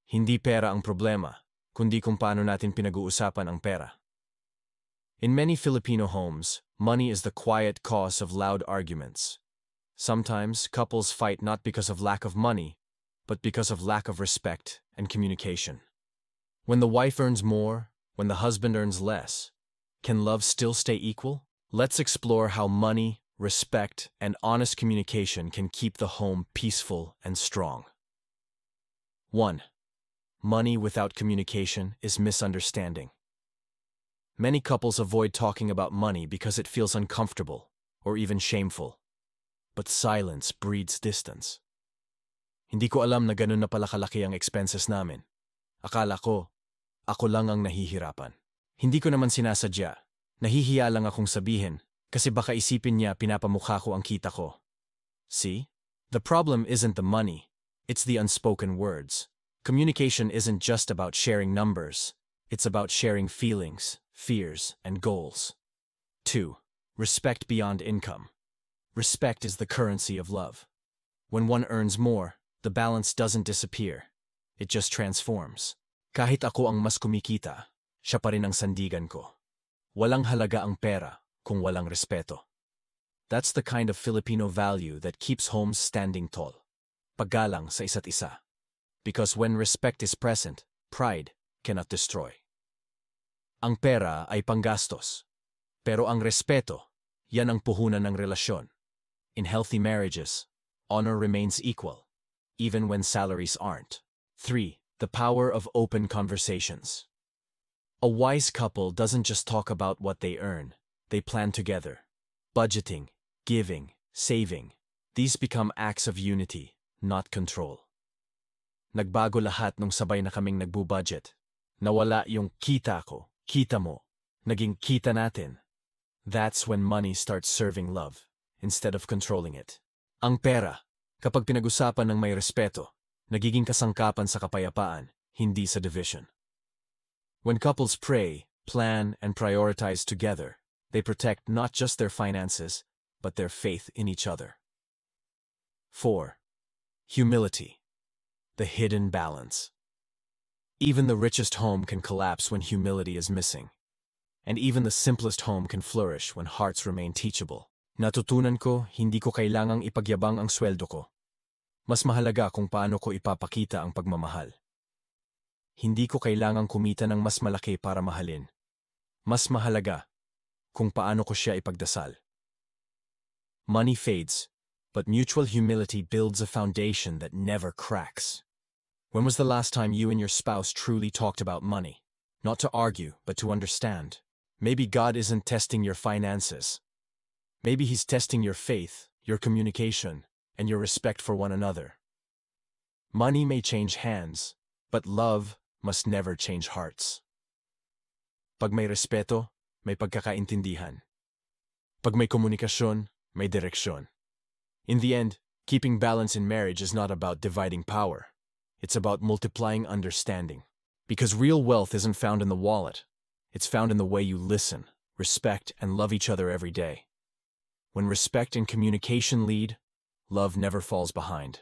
Hindi pera ang problema, kundi kung paano natin pinag-uusapan ang pera. In many Filipino homes, money is the quiet cause of loud arguments. Sometimes, couples fight not because of lack of money, but because of lack of respect and communication. When the wife earns more, when the husband earns less, can love still stay equal? Let's explore how money, respect, and honest communication can keep the home peaceful and strong. 1. Money without communication is misunderstanding. Many couples avoid talking about money because it feels uncomfortable or even shameful. But silence breeds distance. Hindi ko alam na ganun na pala kalaki ang expenses namin. Akala ko, ako lang ang nahihirapan. Hindi ko naman sinasadya. Nahihiya lang akong sabihin kasi baka isipin niya pinapamukha ko ang kita ko. See? The problem isn't the money. It's the unspoken words. Communication isn't just about sharing numbers. It's about sharing feelings, fears, and goals. 2. Respect beyond income. Respect is the currency of love. When one earns more, the balance doesn't disappear. It just transforms. Kahit ako ang mas kumikita, siya pa rin ang sandigan ko. Walang halaga ang pera kung walang respeto. That's the kind of Filipino value that keeps homes standing tall. Paggalang sa isa't isa. Because when respect is present, pride cannot destroy. Ang pera ay panggastos. Pero ang respeto, yan ang puhunan ng relasyon. In healthy marriages, honor remains equal, even when salaries aren't. 3. The power of open conversations. A wise couple doesn't just talk about what they earn, they plan together. Budgeting, giving, saving, these become acts of unity, not control. Nagbago lahat nung sabay na kaming nagbu-budget. Nawala yung kita ko, kita mo, naging kita natin. That's when money starts serving love, instead of controlling it. Ang pera, kapag pinag-usapan ng may respeto, nagiging kasangkapan sa kapayapaan, hindi sa division. When couples pray, plan, and prioritize together, they protect not just their finances, but their faith in each other. 4. Humility. The hidden balance. Even the richest home can collapse when humility is missing. And even the simplest home can flourish when hearts remain teachable. Natutunan ko, hindi ko kailangang ipagyabang ang sweldo ko. Mas mahalaga kung paano ko ipapakita ang pagmamahal. Hindi ko kailangang kumita ng mas malaki para mahalin. Mas mahalaga kung paano ko siya ipagdasal. Money fades, but mutual humility builds a foundation that never cracks. When was the last time you and your spouse truly talked about money? Not to argue, but to understand. Maybe God isn't testing your finances. Maybe He's testing your faith, your communication, and your respect for one another. Money may change hands, but love must never change hearts. Pag may respeto, may pagkakaintindihan. Pag may komunikasyon, may direksyon. In the end, keeping balance in marriage is not about dividing power. It's about multiplying understanding. Because real wealth isn't found in the wallet. It's found in the way you listen, respect, and love each other every day. When respect and communication lead, love never falls behind.